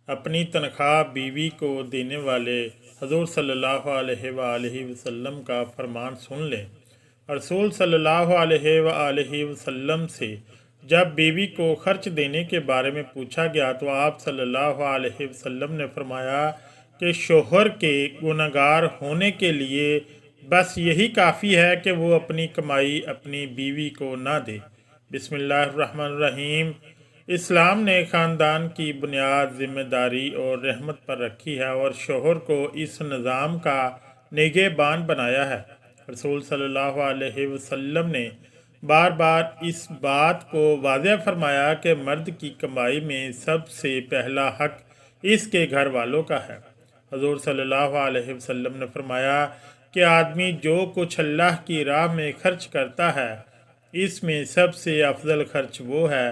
اپنی تنخواہ بیوی کو دینے والے حضور صلی اللہ علیہ وآلہ وسلم کا فرمان سن لیں۔ رسول صلی اللہ علیہ وآلہ وسلم سے جب بیوی کو خرچ دینے کے بارے میں پوچھا گیا تو آپ صلی اللہ علیہ وسلم نے فرمایا کہ شوہر کے گنہگار ہونے کے لیے بس یہی کافی ہے کہ وہ اپنی کمائی اپنی بیوی کو نہ دے۔ بسم اللہ الرحمن الرحیم۔ اسلام نے خاندان کی بنیاد ذمہ داری اور رحمت پر رکھی ہے اور شوہر کو اس نظام کا نگہبان بنایا ہے۔ رسول صلی اللہ علیہ وسلم نے بار بار اس بات کو واضح فرمایا کہ مرد کی کمائی میں سب سے پہلا حق اس کے گھر والوں کا ہے۔ حضور صلی اللہ علیہ وسلم نے فرمایا کہ آدمی جو کچھ اللہ کی راہ میں خرچ کرتا ہے اس میں سب سے افضل خرچ وہ ہے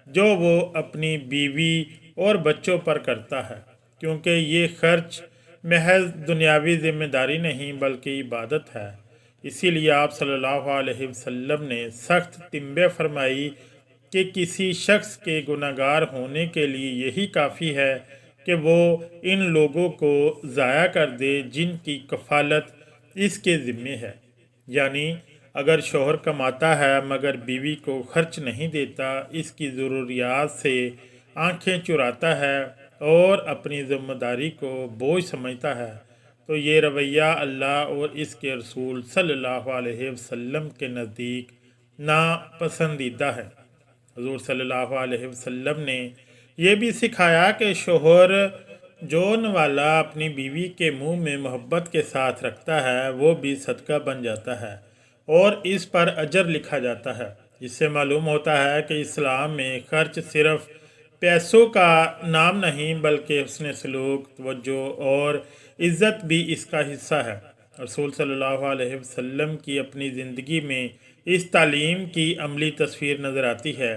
جو وہ اپنی بیوی اور بچوں پر کرتا ہے، کیونکہ یہ خرچ محض دنیاوی ذمہ داری نہیں بلکہ عبادت ہے۔ اسی لیے آپ صلی اللہ علیہ وسلم نے سخت تنبیہ فرمائی کہ کسی شخص کے گنہگار ہونے کے لیے یہی کافی ہے کہ وہ ان لوگوں کو ضائع کر دے جن کی کفالت اس کے ذمے ہے، یعنی اگر شوہر کماتا ہے مگر بیوی کو خرچ نہیں دیتا، اس کی ضروریات سے آنکھیں چراتا ہے اور اپنی ذمہ داری کو بوجھ سمجھتا ہے، تو یہ رویہ اللہ اور اس کے رسول صلی اللہ علیہ وسلم کے نزدیک ناپسندیدہ ہے۔ حضور صلی اللہ علیہ وسلم نے یہ بھی سکھایا کہ شوہر جو نوالا اپنی بیوی کے منہ میں محبت کے ساتھ رکھتا ہے وہ بھی صدقہ بن جاتا ہے اور اس پر اجر لکھا جاتا ہے۔ اس سے معلوم ہوتا ہے کہ اسلام میں خرچ صرف پیسوں کا نام نہیں بلکہ حسن سلوک، توجہ اور عزت بھی اس کا حصہ ہے۔ رسول صلی اللہ علیہ وسلم کی اپنی زندگی میں اس تعلیم کی عملی تصویر نظر آتی ہے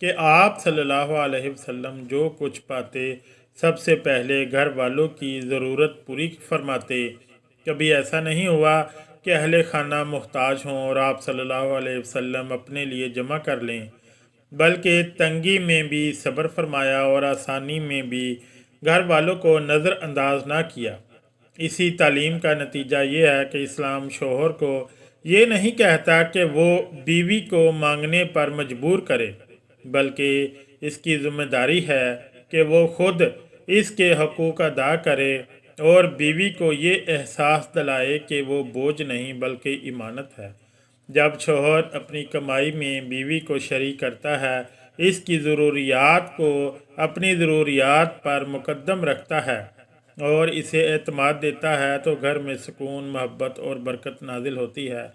کہ آپ صلی اللہ علیہ وسلم جو کچھ پاتے سب سے پہلے گھر والوں کی ضرورت پوری فرماتے۔ کبھی ایسا نہیں ہوا کہ اہل خانہ محتاج ہوں اور آپ صلی اللہ علیہ وسلم اپنے لیے جمع کر لیں، بلکہ تنگی میں بھی صبر فرمایا اور آسانی میں بھی گھر والوں کو نظر انداز نہ کیا۔ اسی تعلیم کا نتیجہ یہ ہے کہ اسلام شوہر کو یہ نہیں کہتا کہ وہ بیوی کو مانگنے پر مجبور کرے، بلکہ اس کی ذمہ داری ہے کہ وہ خود اس کے حقوق ادا کرے اور بیوی کو یہ احساس دلائے کہ وہ بوجھ نہیں بلکہ امانت ہے۔ جب شوہر اپنی کمائی میں بیوی کو شریک کرتا ہے، اس کی ضروریات کو اپنی ضروریات پر مقدم رکھتا ہے اور اسے اعتماد دیتا ہے تو گھر میں سکون، محبت اور برکت نازل ہوتی ہے،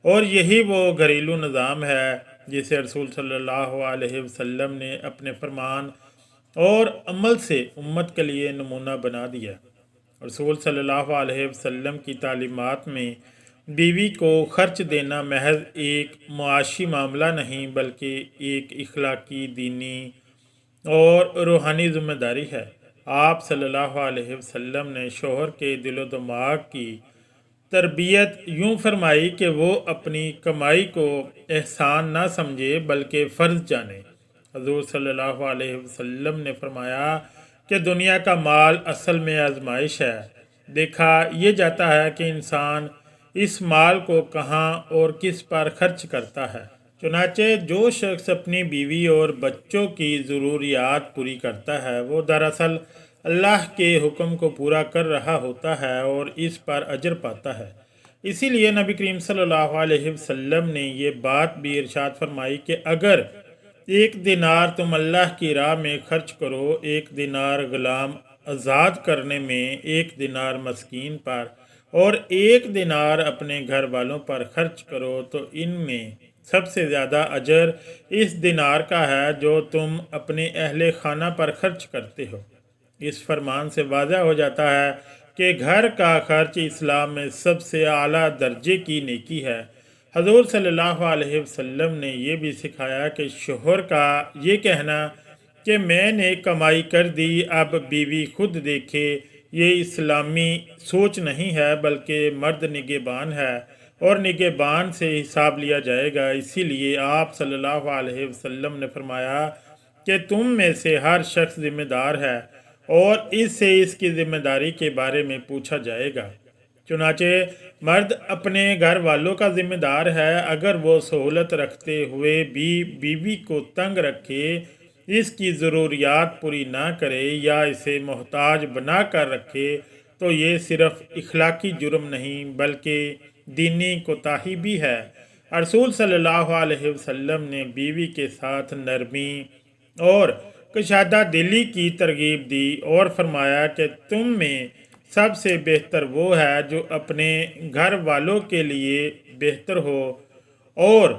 اور یہی وہ گھریلو نظام ہے جسے رسول صلی اللہ علیہ وسلم نے اپنے فرمان اور عمل سے امت کے لیے نمونہ بنا دیا۔ رسول صلی اللہ علیہ وسلم کی تعلیمات میں بیوی کو خرچ دینا محض ایک معاشی معاملہ نہیں بلکہ ایک اخلاقی، دینی اور روحانی ذمہ داری ہے۔ آپ صلی اللہ علیہ وسلم نے شوہر کے دل و دماغ کی تربیت یوں فرمائی کہ وہ اپنی کمائی کو احسان نہ سمجھے بلکہ فرض جانے۔ حضور صلی اللہ علیہ وسلم نے فرمایا کہ دنیا کا مال اصل میں آزمائش ہے۔ دیکھا یہ جاتا ہے کہ انسان اس مال کو کہاں اور کس پر خرچ کرتا ہے۔ چنانچہ جو شخص اپنی بیوی اور بچوں کی ضروریات پوری کرتا ہے وہ دراصل اللہ کے حکم کو پورا کر رہا ہوتا ہے اور اس پر اجر پاتا ہے۔ اسی لیے نبی کریم صلی اللہ علیہ وسلم نے یہ بات بھی ارشاد فرمائی کہ اگر 1 دینار تم اللہ کی راہ میں خرچ کرو، 1 دینار غلام آزاد کرنے میں، 1 دینار مسکین پر اور 1 دینار اپنے گھر والوں پر خرچ کرو تو ان میں سب سے زیادہ اجر اس دینار کا ہے جو تم اپنے اہل خانہ پر خرچ کرتے ہو۔ اس فرمان سے واضح ہو جاتا ہے کہ گھر کا خرچ اسلام میں سب سے اعلیٰ درجے کی نیکی ہے۔ حضور صلی اللہ علیہ وسلم نے یہ بھی سکھایا کہ شوہر کا یہ کہنا کہ میں نے کمائی کر دی اب بیوی خود دیکھے، یہ اسلامی سوچ نہیں ہے بلکہ مرد نگہبان ہے اور نگہبان سے حساب لیا جائے گا۔ اسی لیے آپ صلی اللہ علیہ وسلم نے فرمایا کہ تم میں سے ہر شخص ذمہ دار ہے اور اس سے اس کی ذمہ داری کے بارے میں پوچھا جائے گا۔ چنانچہ مرد اپنے گھر والوں کا ذمہ دار ہے، اگر وہ سہولت رکھتے ہوئے بھی بیوی کو تنگ رکھے، اس کی ضروریات پوری نہ کرے یا اسے محتاج بنا کر رکھے تو یہ صرف اخلاقی جرم نہیں بلکہ دینی کوتاہی بھی ہے۔ رسول صلی اللہ علیہ وسلم نے بیوی کے ساتھ نرمی اور کشادہ دلی کی ترغیب دی اور فرمایا کہ تم میں سب سے بہتر وہ ہے جو اپنے گھر والوں کے لیے بہتر ہو، اور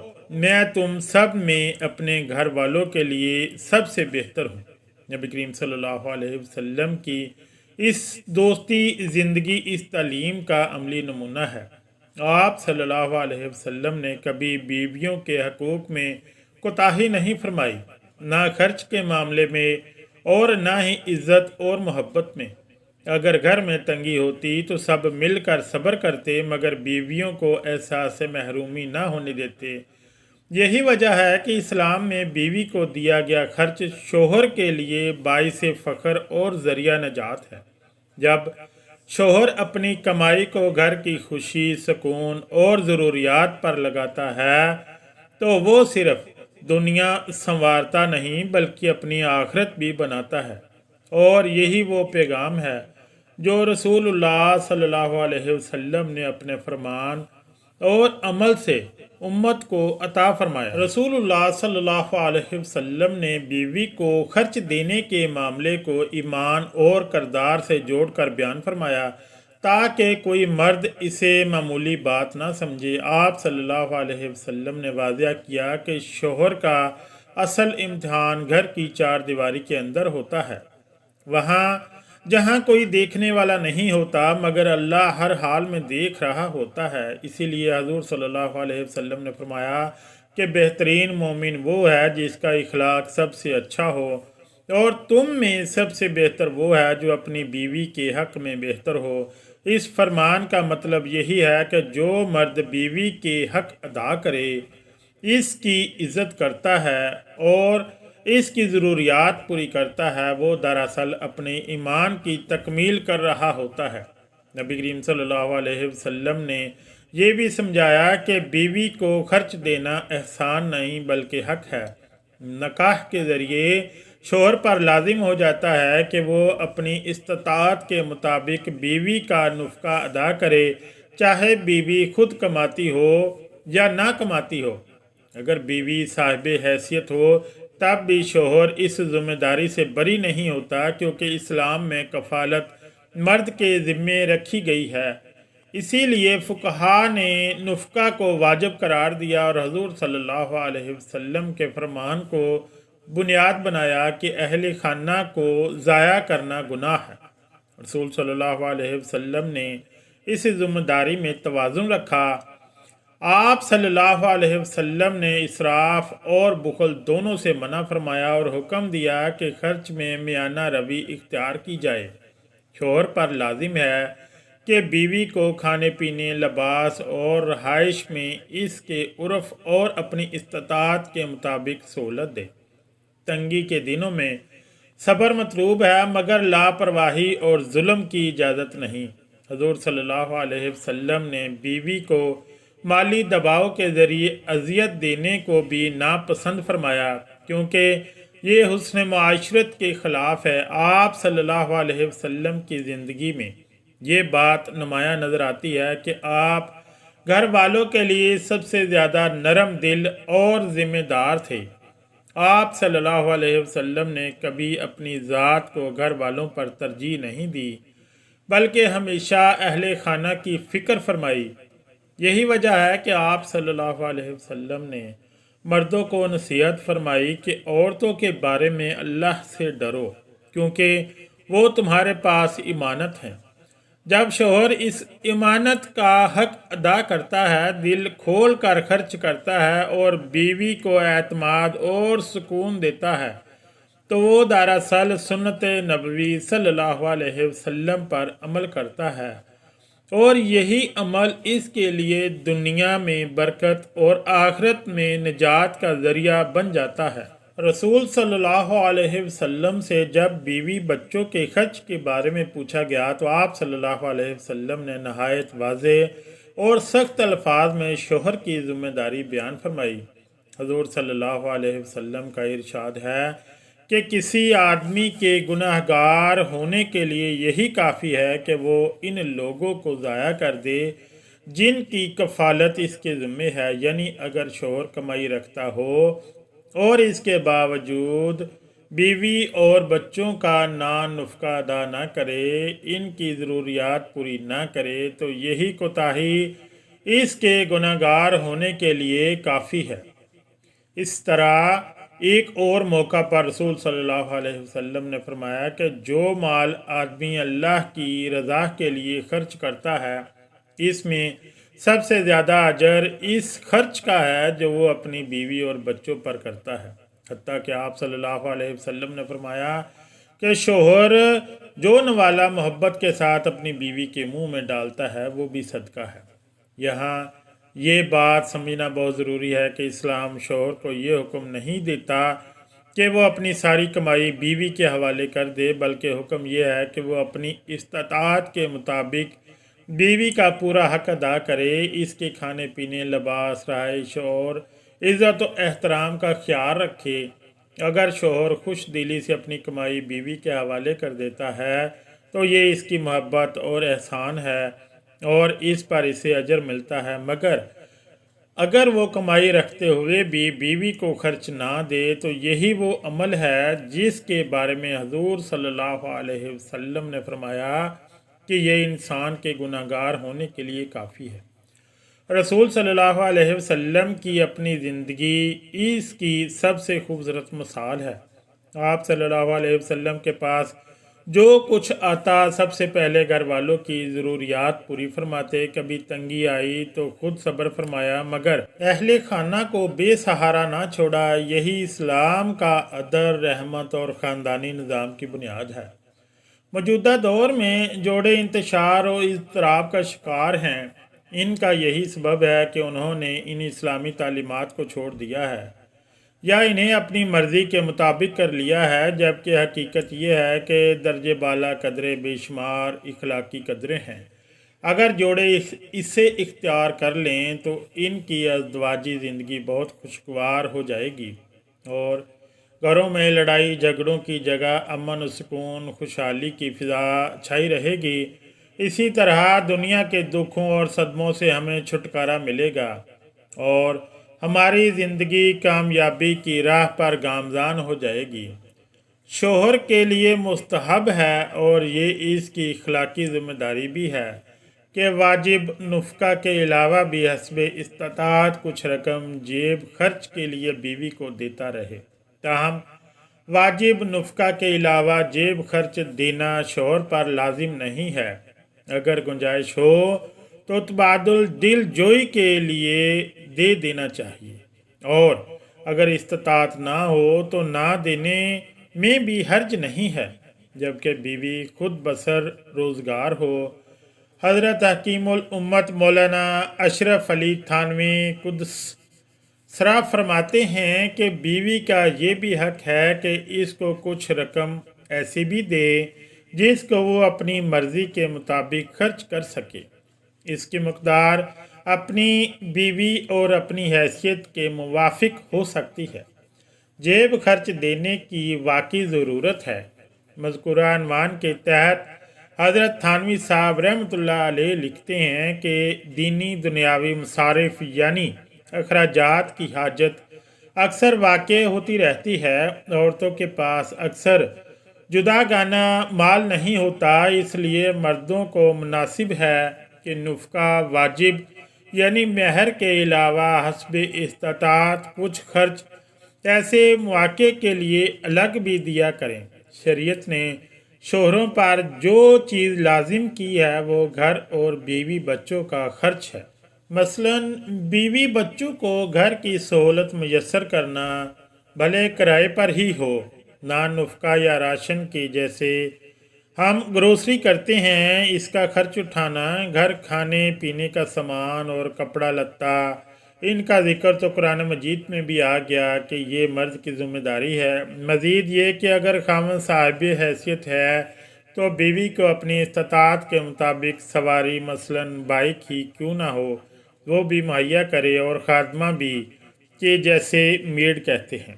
میں تم سب میں اپنے گھر والوں کے لیے سب سے بہتر ہوں۔ نبی کریم صلی اللہ علیہ وسلم کی اس دوستی زندگی اس تعلیم کا عملی نمونہ ہے۔ آپ صلی اللہ علیہ وسلم نے کبھی بیویوں کے حقوق میں کوتاہی نہیں فرمائی، نہ خرچ کے معاملے میں اور نہ ہی عزت اور محبت میں۔ اگر گھر میں تنگی ہوتی تو سب مل کر صبر کرتے، مگر بیویوں کو احساس محرومی نہ ہونے دیتے۔ یہی وجہ ہے کہ اسلام میں بیوی کو دیا گیا خرچ شوہر کے لیے باعث فخر اور ذریعہ نجات ہے۔ جب شوہر اپنی کمائی کو گھر کی خوشی، سکون اور ضروریات پر لگاتا ہے تو وہ صرف دنیا سنوارتا نہیں بلکہ اپنی آخرت بھی بناتا ہے، اور یہی وہ پیغام ہے جو رسول اللہ صلی اللہ علیہ وسلم نے اپنے فرمان اور عمل سے امت کو عطا فرمایا۔ رسول اللہ صلی اللہ علیہ وسلم نے بیوی کو خرچ دینے کے معاملے کو ایمان اور کردار سے جوڑ کر بیان فرمایا تاکہ کوئی مرد اسے معمولی بات نہ سمجھے۔ آپ صلی اللہ علیہ وسلم نے واضح کیا کہ شوہر کا اصل امتحان گھر کی چار دیواری کے اندر ہوتا ہے، وہاں جہاں کوئی دیکھنے والا نہیں ہوتا مگر اللہ ہر حال میں دیکھ رہا ہوتا ہے۔ اسی لیے حضور صلی اللہ علیہ وسلم نے فرمایا کہ بہترین مومن وہ ہے جس کا اخلاق سب سے اچھا ہو، اور تم میں سب سے بہتر وہ ہے جو اپنی بیوی کے حق میں بہتر ہو۔ اس فرمان کا مطلب یہی ہے کہ جو مرد بیوی کے حق ادا کرے، اس کی عزت کرتا ہے اور اس کی ضروریات پوری کرتا ہے، وہ دراصل اپنے ایمان کی تکمیل کر رہا ہوتا ہے۔ نبی کریم صلی اللہ علیہ وسلم نے یہ بھی سمجھایا کہ بیوی کو خرچ دینا احسان نہیں بلکہ حق ہے۔ نکاح کے ذریعے شوہر پر لازم ہو جاتا ہے کہ وہ اپنی استطاعت کے مطابق بیوی کا نفقہ ادا کرے، چاہے بیوی خود کماتی ہو یا نہ کماتی ہو۔ اگر بیوی صاحب حیثیت ہو تب بھی شوہر اس ذمہ داری سے بری نہیں ہوتا، کیونکہ اسلام میں کفالت مرد کے ذمے رکھی گئی ہے۔ اسی لیے فقہا نے نفقہ کو واجب قرار دیا اور حضور صلی اللہ علیہ وسلم کے فرمان کو بنیاد بنایا کہ اہل خانہ کو ضائع کرنا گناہ ہے۔ رسول صلی اللہ علیہ وسلم نے اس ذمہ داری میں توازن رکھا۔ آپ صلی اللہ علیہ وسلم نے اسراف اور بخل دونوں سے منع فرمایا اور حکم دیا کہ خرچ میں میانہ روی اختیار کی جائے۔ شوہر پر لازم ہے کہ بیوی کو کھانے پینے، لباس اور رہائش میں اس کے عرف اور اپنی استطاعت کے مطابق سہولت دے۔ تنگی کے دنوں میں صبر مطلوب ہے مگر لاپرواہی اور ظلم کی اجازت نہیں۔ حضور صلی اللہ علیہ وسلم نے بیوی کو مالی دباؤ کے ذریعے اذیت دینے کو بھی ناپسند فرمایا، کیونکہ یہ حسن معاشرت کے خلاف ہے۔ آپ صلی اللہ علیہ وسلم کی زندگی میں یہ بات نمایاں نظر آتی ہے کہ آپ گھر والوں کے لیے سب سے زیادہ نرم دل اور ذمہ دار تھے۔ آپ صلی اللہ علیہ وسلم نے کبھی اپنی ذات کو گھر والوں پر ترجیح نہیں دی بلکہ ہمیشہ اہل خانہ کی فکر فرمائی۔ یہی وجہ ہے کہ آپ صلی اللہ علیہ وسلم نے مردوں کو نصیحت فرمائی کہ عورتوں کے بارے میں اللہ سے ڈرو، کیونکہ وہ تمہارے پاس امانت ہیں۔ جب شوہر اس امانت کا حق ادا کرتا ہے، دل کھول کر خرچ کرتا ہے اور بیوی کو اعتماد اور سکون دیتا ہے، تو وہ دراصل سنت نبوی صلی اللہ علیہ وسلم پر عمل کرتا ہے، اور یہی عمل اس کے لیے دنیا میں برکت اور آخرت میں نجات کا ذریعہ بن جاتا ہے۔ رسول صلی اللہ علیہ وسلم سے جب بیوی بچوں کے خرچ کے بارے میں پوچھا گیا تو آپ صلی اللہ علیہ وسلم نے نہایت واضح اور سخت الفاظ میں شوہر کی ذمہ داری بیان فرمائی۔ حضور صلی اللہ علیہ وسلم کا ارشاد ہے کہ کسی آدمی کے گناہ گار ہونے کے لیے یہی کافی ہے کہ وہ ان لوگوں کو ضائع کر دے جن کی کفالت اس کے ذمہ ہے، یعنی اگر شوہر کمائی رکھتا ہو اور اس کے باوجود بیوی اور بچوں کا نان نفقہ ادا نہ کرے، ان کی ضروریات پوری نہ کرے، تو یہی کوتاہی اس کے گناہ گار ہونے کے لیے کافی ہے۔ اس طرح ایک اور موقع پر رسول صلی اللہ علیہ وسلم نے فرمایا کہ جو مال آدمی اللہ کی رضا کے لیے خرچ کرتا ہے، اس میں سب سے زیادہ اجر اس خرچ کا ہے جو وہ اپنی بیوی اور بچوں پر کرتا ہے۔ حتیٰ کہ آپ صلی اللہ علیہ وسلم نے فرمایا کہ شوہر جو نوالا محبت کے ساتھ اپنی بیوی کے منہ میں ڈالتا ہے وہ بھی صدقہ ہے۔ یہاں یہ بات سمجھنا بہت ضروری ہے کہ اسلام شوہر کو یہ حکم نہیں دیتا کہ وہ اپنی ساری کمائی بیوی کے حوالے کر دے، بلکہ حکم یہ ہے کہ وہ اپنی استطاعت کے مطابق بیوی کا پورا حق ادا کرے، اس کے کھانے پینے، لباس، رہائش اور عزت و احترام کا خیال رکھے۔ اگر شوہر خوش دلی سے اپنی کمائی بیوی کے حوالے کر دیتا ہے تو یہ اس کی محبت اور احسان ہے اور اس پر اسے اجر ملتا ہے، مگر اگر وہ کمائی رکھتے ہوئے بھی بیوی کو خرچ نہ دے تو یہی وہ عمل ہے جس کے بارے میں حضور صلی اللہ علیہ وسلم نے فرمایا کہ یہ انسان کے گناہ گار ہونے کے لیے کافی ہے۔ رسول صلی اللہ علیہ وسلم کی اپنی زندگی اس کی سب سے خوبصورت مثال ہے۔ آپ صلی اللہ علیہ وسلم کے پاس جو کچھ آتا سب سے پہلے گھر والوں کی ضروریات پوری فرماتے، کبھی تنگی آئی تو خود صبر فرمایا مگر اہل خانہ کو بے سہارا نہ چھوڑا۔ یہی اسلام کا عدل، رحمت اور خاندانی نظام کی بنیاد ہے۔ موجودہ دور میں جوڑے انتشار اور اضطراب کا شکار ہیں، ان کا یہی سبب ہے کہ انہوں نے ان اسلامی تعلیمات کو چھوڑ دیا ہے یا انہیں اپنی مرضی کے مطابق کر لیا ہے، جبکہ حقیقت یہ ہے کہ درجے بالا قدرے بے شمار اخلاقی قدریں ہیں۔ اگر جوڑے اسے اختیار کر لیں تو ان کی ازدواجی زندگی بہت خوشگوار ہو جائے گی اور گھروں میں لڑائی جھگڑوں کی جگہ امن و سکون، خوشحالی کی فضا چھائی رہے گی۔ اسی طرح دنیا کے دکھوں اور صدموں سے ہمیں چھٹکارا ملے گا اور ہماری زندگی کامیابی کی راہ پر گامزن ہو جائے گی۔ شوہر کے لیے مستحب ہے اور یہ اس کی اخلاقی ذمہ داری بھی ہے کہ واجب نفقہ کے علاوہ بھی حسب استطاعت کچھ رقم جیب خرچ کے لیے بیوی کو دیتا رہے۔ تاہم واجب نفقہ کے علاوہ جیب خرچ دینا شوہر پر لازم نہیں ہے۔ اگر گنجائش ہو تو تبادل دل جوئی کے لیے دے دینا چاہیے اور اگر استطاعت نہ ہو تو نہ دینے میں بھی حرج نہیں ہے، جبکہ بیوی خود بسر روزگار ہو۔ حضرت حکیم الامت مولانا اشرف علی تھانوی قدس سرا فرماتے ہیں کہ بیوی کا یہ بھی حق ہے کہ اس کو کچھ رقم ایسی بھی دے جس کو وہ اپنی مرضی کے مطابق خرچ کر سکے۔ اس کی مقدار اپنی بیوی اور اپنی حیثیت کے موافق ہو سکتی ہے۔ جیب خرچ دینے کی واقعی ضرورت ہے۔ مذکورہ عنوان کے تحت حضرت تھانوی صاحب رحمۃ اللہ علیہ لکھتے ہیں کہ دینی دنیاوی مصارف یعنی اخراجات کی حاجت اکثر واقع ہوتی رہتی ہے۔ عورتوں کے پاس اکثر جداگانہ مال نہیں ہوتا، اس لیے مردوں کو مناسب ہے کہ نفقہ واجب یعنی مہر کے علاوہ حسب استطاعت کچھ خرچ ایسے مواقع کے لیے الگ بھی دیا کریں۔ شریعت نے شوہروں پر جو چیز لازم کی ہے وہ گھر اور بیوی بچوں کا خرچ ہے۔ مثلاً بیوی بچوں کو گھر کی سہولت میسر کرنا، بھلے کرائے پر ہی ہو۔ نان نفقہ یا راشن کی جیسے ہم گروسری کرتے ہیں، اس کا خرچ اٹھانا، گھر کھانے پینے کا سامان اور کپڑا لتا ان کا ذکر تو قرآن مجید میں بھی آ گیا کہ یہ مرد کی ذمہ داری ہے۔ مزید یہ کہ اگر خاوند صاحب حیثیت ہے تو بیوی کو اپنی استطاعت کے مطابق سواری مثلاً بائک ہی کیوں نہ ہو وہ بھی مہیا کرے، اور خادمہ بھی، کہ جیسے میڈ کہتے ہیں۔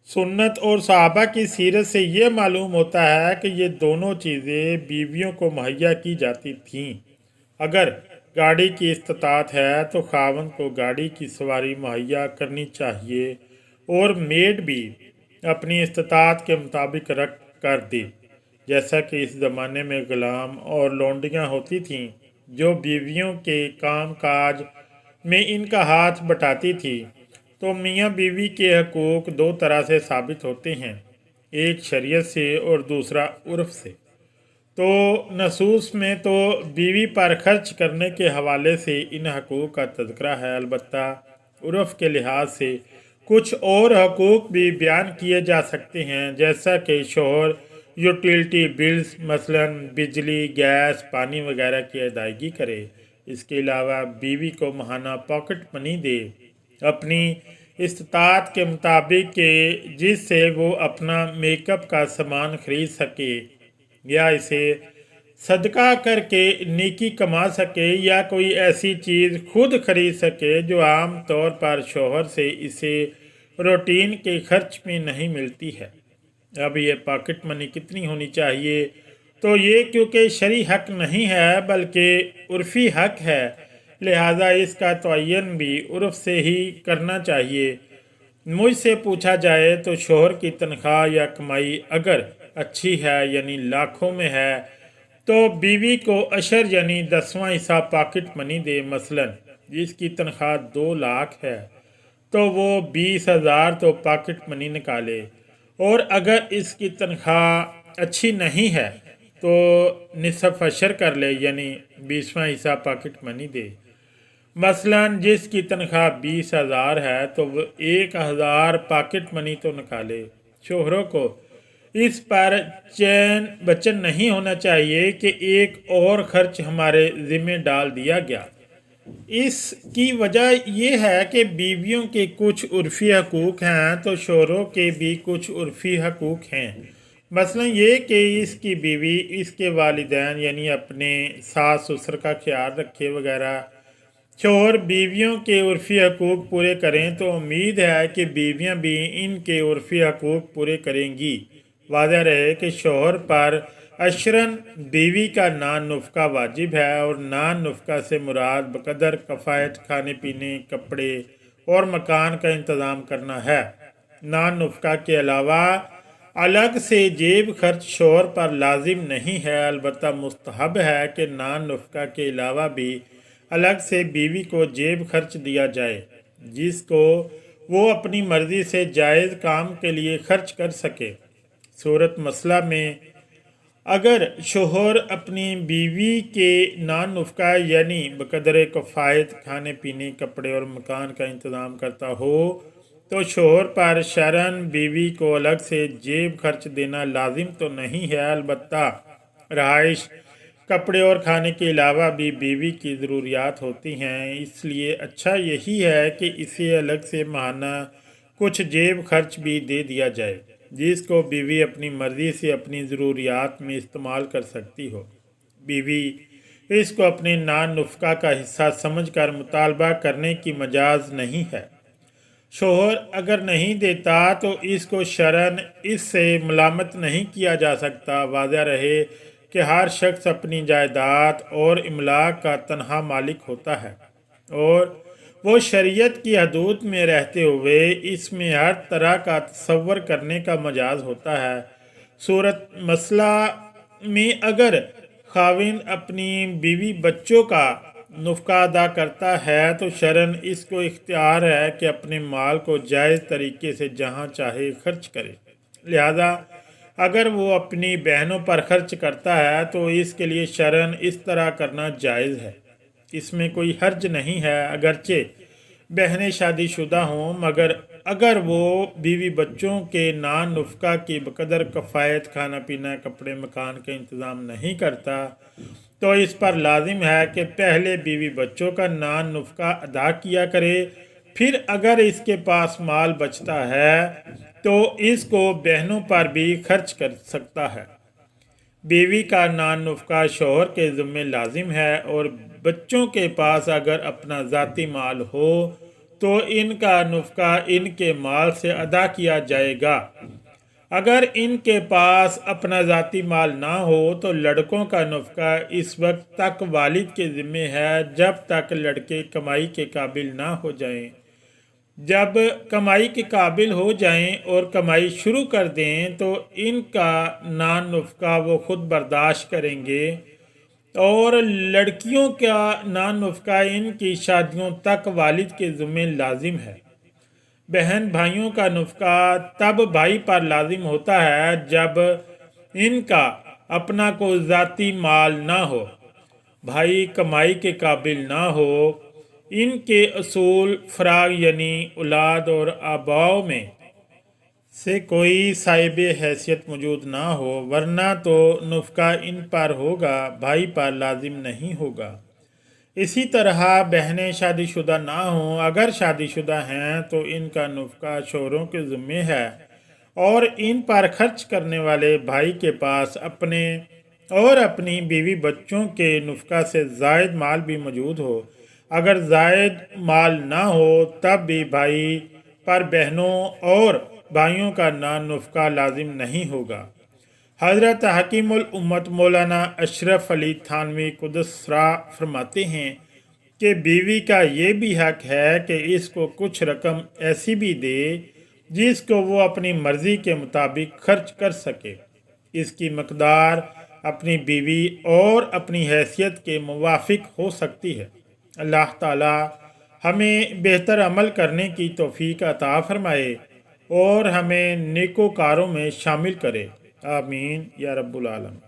سنت اور صحابہ کی سیرت سے یہ معلوم ہوتا ہے کہ یہ دونوں چیزیں بیویوں کو مہیا کی جاتی تھیں۔ اگر گاڑی کی استطاعت ہے تو خاوند کو گاڑی کی سواری مہیا کرنی چاہیے، اور میڈ بھی اپنی استطاعت کے مطابق رکھ کر دے، جیسا کہ اس زمانے میں غلام اور لونڈیاں ہوتی تھیں جو بیویوں کے کام کاج میں ان کا ہاتھ بٹاتی تھی۔ تو میاں بیوی کے حقوق دو طرح سے ثابت ہوتے ہیں، ایک شریعت سے اور دوسرا عرف سے۔ تو نصوص میں تو بیوی پر خرچ کرنے کے حوالے سے ان حقوق کا تذکرہ ہے، البتہ عرف کے لحاظ سے کچھ اور حقوق بھی بیان کیے جا سکتے ہیں، جیسا کہ شوہر یوٹیلٹی بلز مثلاً بجلی، گیس، پانی وغیرہ کی ادائیگی کرے۔ اس کے علاوہ بیوی کو ماہانہ پاکٹ منی دے اپنی استطاعت کے مطابق، کہ جس سے وہ اپنا میک اپ کا سامان خرید سکے یا اسے صدقہ کر کے نیکی کما سکے، یا کوئی ایسی چیز خود خرید سکے جو عام طور پر شوہر سے اسے روٹین کے خرچ میں نہیں ملتی ہے۔ اب یہ پاکٹ منی کتنی ہونی چاہیے؟ تو یہ کیونکہ شرعی حق نہیں ہے بلکہ عرفی حق ہے، لہذا اس کا تعین بھی عرف سے ہی کرنا چاہیے۔ مجھ سے پوچھا جائے تو شوہر کی تنخواہ یا کمائی اگر اچھی ہے یعنی لاکھوں میں ہے تو بیوی کو عشر یعنی 10واں حصہ پاکٹ منی دے۔ مثلاً جس کی تنخواہ 2 لاکھ ہے تو وہ 20,000 تو پاکٹ منی نکالے، اور اگر اس کی تنخواہ اچھی نہیں ہے تو نصف عشر کر لے یعنی 20واں حصہ پاکٹ منی دے۔ مثلاً جس کی تنخواہ 20,000 ہے تو وہ 1,000 پاکٹ منی تو نکالے۔ شوہروں کو اس پر چین بچن نہیں ہونا چاہیے کہ ایک اور خرچ ہمارے ذمہ ڈال دیا گیا۔ اس کی وجہ یہ ہے کہ بیویوں کے کچھ عرفی حقوق ہیں تو شوہروں کے بھی کچھ عرفی حقوق ہیں۔ مثلا یہ کہ اس کی بیوی اس کے والدین یعنی اپنے ساس سسر کا خیال رکھے وغیرہ۔ شوہر بیویوں کے عرفی حقوق پورے کریں تو امید ہے کہ بیویاں بھی ان کے عرفی حقوق پورے کریں گی۔ واضح رہے کہ شوہر پر عشراً بیوی کا نان نفقہ واجب ہے، اور نان نفقہ سے مراد بقدر کفایت کھانے پینے، کپڑے اور مکان کا انتظام کرنا ہے۔ نان نفقہ کے علاوہ الگ سے جیب خرچ شوہر پر لازم نہیں ہے، البتہ مستحب ہے کہ نان نفقہ کے علاوہ بھی الگ سے بیوی کو جیب خرچ دیا جائے جس کو وہ اپنی مرضی سے جائز کام کے لیے خرچ کر سکے۔ صورت مسئلہ میں اگر شوہر اپنی بیوی کے نان نفقہ یعنی بقدر کفایت کھانے پینے، کپڑے اور مکان کا انتظام کرتا ہو تو شوہر پر شرعاً بیوی کو الگ سے جیب خرچ دینا لازم تو نہیں ہے، البتہ رہائش، کپڑے اور کھانے کے علاوہ بھی بیوی کی ضروریات ہوتی ہیں، اس لیے اچھا یہی ہے کہ اسے الگ سے ماہانہ کچھ جیب خرچ بھی دے دیا جائے جس کو بیوی اپنی مرضی سے اپنی ضروریات میں استعمال کر سکتی ہو۔ بیوی اس کو اپنے نان نفقہ کا حصہ سمجھ کر مطالبہ کرنے کی مجاز نہیں ہے۔ شوہر اگر نہیں دیتا تو اس کو شرعاً اس سے ملامت نہیں کیا جا سکتا۔ واضح رہے کہ ہر شخص اپنی جائیداد اور املاک کا تنہا مالک ہوتا ہے، اور وہ شریعت کی حدود میں رہتے ہوئے اس میں ہر طرح کا تصور کرنے کا مجاز ہوتا ہے۔ صورت مسئلہ میں اگر خاوند اپنی بیوی بچوں کا نفقہ ادا کرتا ہے تو شرعاً اس کو اختیار ہے کہ اپنے مال کو جائز طریقے سے جہاں چاہے خرچ کرے، لہذا اگر وہ اپنی بہنوں پر خرچ کرتا ہے تو اس کے لیے شرعاً اس طرح کرنا جائز ہے، اس میں کوئی حرج نہیں ہے۔ اگرچہ بہنیں شادی شدہ ہوں مگر اگر وہ بیوی بچوں کے نان نفقہ کی بقدر کفایت کھانا پینا کپڑے مکان کا انتظام نہیں کرتا تو اس پر لازم ہے کہ پہلے بیوی بچوں کا نان نفقہ ادا کیا کرے، پھر اگر اس کے پاس مال بچتا ہے تو اس کو بہنوں پر بھی خرچ کر سکتا ہے۔ بیوی کا نان نفقہ شوہر کے ذمہ لازم ہے، اور بچوں کے پاس اگر اپنا ذاتی مال ہو تو ان کا نفقہ ان کے مال سے ادا کیا جائے گا۔ اگر ان کے پاس اپنا ذاتی مال نہ ہو تو لڑکوں کا نفقہ اس وقت تک والد کے ذمہ ہے جب تک لڑکے کمائی کے قابل نہ ہو جائیں۔ جب کمائی کے قابل ہو جائیں اور کمائی شروع کر دیں تو ان کا نان نفقہ وہ خود برداشت کریں گے، اور لڑکیوں کا نان نفقہ ان کی شادیوں تک والد کے ذمہ لازم ہے۔ بہن بھائیوں کا نفقہ تب بھائی پر لازم ہوتا ہے جب ان کا اپنا کوئی ذاتی مال نہ ہو، بھائی کمائی کے قابل نہ ہو، ان کے اصول فراغ یعنی اولاد اور آباؤں میں سے کوئی صاحب حیثیت موجود نہ ہو، ورنہ تو نفقہ ان پر ہوگا، بھائی پر لازم نہیں ہوگا۔ اسی طرح بہنیں شادی شدہ نہ ہوں، اگر شادی شدہ ہیں تو ان کا نفقہ شوہروں کے ذمہ ہے، اور ان پر خرچ کرنے والے بھائی کے پاس اپنے اور اپنی بیوی بچوں کے نفقہ سے زائد مال بھی موجود ہو۔ اگر زائد مال نہ ہو تب بھی بھائی پر بہنوں اور بھائیوں کا نان نفقہ لازم نہیں ہوگا۔ حضرت حکیم الامت مولانا اشرف علی تھانوی قدس سرا فرماتے ہیں کہ بیوی کا یہ بھی حق ہے کہ اس کو کچھ رقم ایسی بھی دے جس کو وہ اپنی مرضی کے مطابق خرچ کر سکے۔ اس کی مقدار اپنی بیوی اور اپنی حیثیت کے موافق ہو سکتی ہے۔ اللہ تعالی ہمیں بہتر عمل کرنے کی توفیق عطا فرمائے اور ہمیں نیکوکاروں میں شامل کرے، آمین یا رب العالمین۔